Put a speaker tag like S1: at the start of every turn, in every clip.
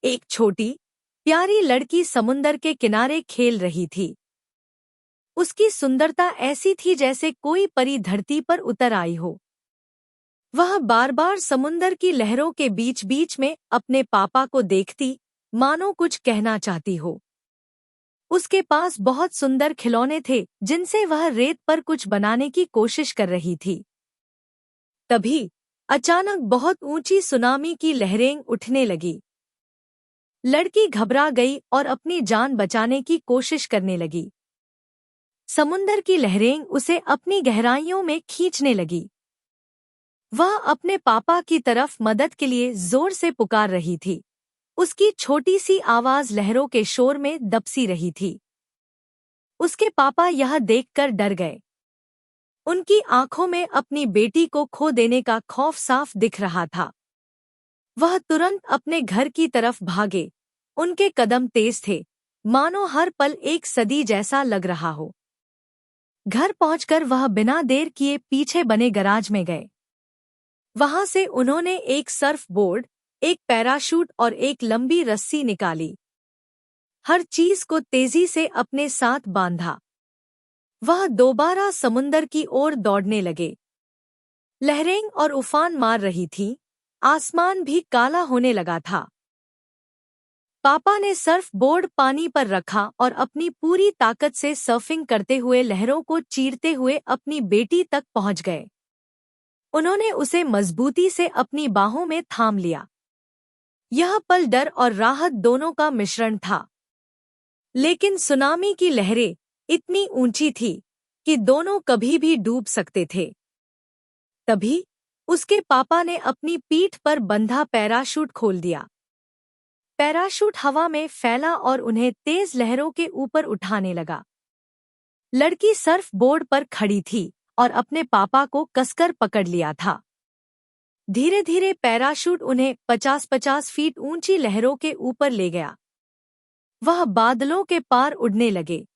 S1: एक छोटी प्यारी लड़की समुंदर के किनारे खेल रही थी। उसकी सुंदरता ऐसी थी जैसे कोई परी धरती पर उतर आई हो। वह बार बार समुंदर की लहरों के बीच बीच में अपने पापा को देखती, मानो कुछ कहना चाहती हो। उसके पास बहुत सुंदर खिलौने थे जिनसे वह रेत पर कुछ बनाने की कोशिश कर रही थी। तभी अचानक बहुत ऊंची सुनामी की लहरें उठने लगी। लड़की घबरा गई और अपनी जान बचाने की कोशिश करने लगी। समुंदर की लहरें उसे अपनी गहराइयों में खींचने लगी। वह अपने पापा की तरफ मदद के लिए जोर से पुकार रही थी। उसकी छोटी सी आवाज लहरों के शोर में दबसी रही थी। उसके पापा यह देखकर डर गए। उनकी आंखों में अपनी बेटी को खो देने का खौफ साफ दिख रहा था। वह तुरंत अपने घर की तरफ भागे। उनके कदम तेज थे, मानो हर पल एक सदी जैसा लग रहा हो। घर पहुंचकर वह बिना देर किए पीछे बने गराज में गए। वहां से उन्होंने एक सर्फ बोर्ड, एक पैराशूट और एक लंबी रस्सी निकाली। हर चीज को तेजी से अपने साथ बांधा। वह दोबारा समुंदर की ओर दौड़ने लगे। लहरें और उफान मार रही थीं, आसमान भी काला होने लगा था। पापा ने सर्फ बोर्ड पानी पर रखा और अपनी पूरी ताकत से सर्फिंग करते हुए लहरों को चीरते हुए अपनी बेटी तक पहुंच गए। उन्होंने उसे मजबूती से अपनी बाहों में थाम लिया। यह पल डर और राहत दोनों का मिश्रण था। लेकिन सुनामी की लहरें इतनी ऊंची थी कि दोनों कभी भी डूब सकते थे। तभी उसके पापा ने अपनी पीठ पर बंधा पैराशूट खोल दिया। पैराशूट हवा में फैला और उन्हें तेज लहरों के ऊपर उठाने लगा। लड़की सर्फ बोर्ड पर खड़ी थी और अपने पापा को कसकर पकड़ लिया था। धीरे धीरे पैराशूट उन्हें 50-50 फीट ऊंची लहरों के ऊपर ले गया। वह बादलों के पार उड़ने लगे।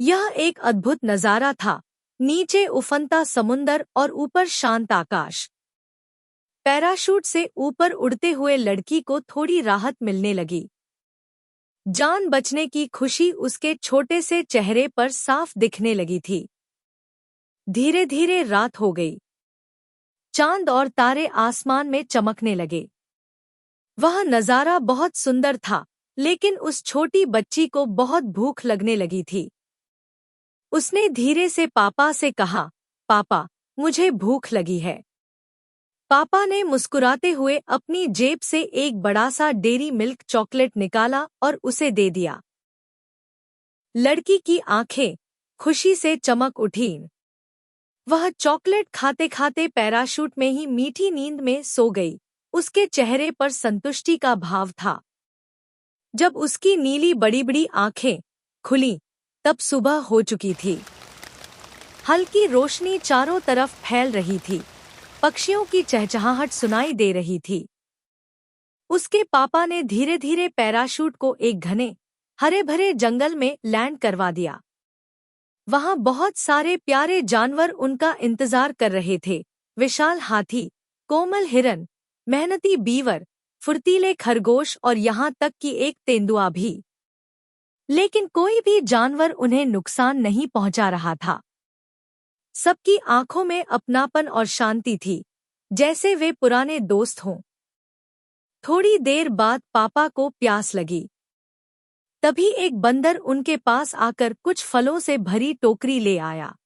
S1: यह एक अद्भुत नजारा था, नीचे उफनता समुंदर और ऊपर शांत आकाश। पैराशूट से ऊपर उड़ते हुए लड़की को थोड़ी राहत मिलने लगी। जान बचने की खुशी उसके छोटे से चेहरे पर साफ दिखने लगी थी। धीरे धीरे रात हो गई। चांद और तारे आसमान में चमकने लगे। वह नजारा बहुत सुंदर था, लेकिन उस छोटी बच्ची को बहुत भूख लगने लगी थी। उसने धीरे से पापा से कहा, पापा, मुझे भूख लगी है। पापा ने मुस्कुराते हुए अपनी जेब से एक बड़ा सा डेयरी मिल्क चॉकलेट निकाला और उसे दे दिया। लड़की की आंखें खुशी से चमक उठीं। वह चॉकलेट खाते खाते पैराशूट में ही मीठी नींद में सो गई। उसके चेहरे पर संतुष्टि का भाव था। जब उसकी नीली बड़ी बड़ी आंखें खुलीं, तब सुबह हो चुकी थी। हल्की रोशनी चारों तरफ फैल रही थी। पक्षियों की चहचहाहट सुनाई दे रही थी। उसके पापा ने धीरे धीरे पैराशूट को एक घने हरे भरे जंगल में लैंड करवा दिया। वहां बहुत सारे प्यारे जानवर उनका इंतजार कर रहे थे। विशाल हाथी, कोमल हिरन, मेहनती बीवर, फुर्तीले खरगोश और यहाँ तक कि एक तेंदुआ भी। लेकिन कोई भी जानवर उन्हें नुकसान नहीं पहुंचा रहा था। सबकी आंखों में अपनापन और शांति थी, जैसे वे पुराने दोस्त हों। थोड़ी देर बाद पापा को प्यास लगी। तभी एक बंदर उनके पास आकर कुछ फलों से भरी टोकरी ले आया।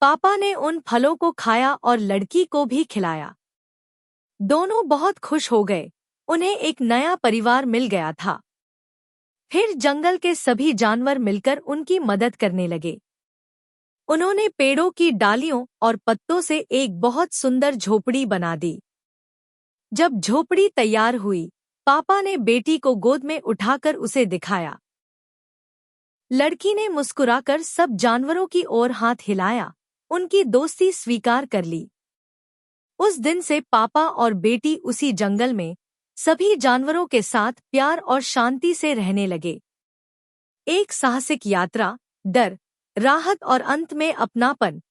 S1: पापा ने उन फलों को खाया और लड़की को भी खिलाया। दोनों बहुत खुश हो गए। उन्हें एक नया परिवार मिल गया था। फिर जंगल के सभी जानवर मिलकर उनकी मदद करने लगे। उन्होंने पेड़ों की डालियों और पत्तों से एक बहुत सुंदर झोपड़ी बना दी। जब झोपड़ी तैयार हुई, पापा ने बेटी को गोद में उठाकर उसे दिखाया। लड़की ने मुस्कुराकर सब जानवरों की ओर हाथ हिलाया, उनकी दोस्ती स्वीकार कर ली। उस दिन से पापा और बेटी उसी जंगल में सभी जानवरों के साथ प्यार और शांति से रहने लगे। एक साहसिक यात्रा, डर, राहत और अंत में अपनापन,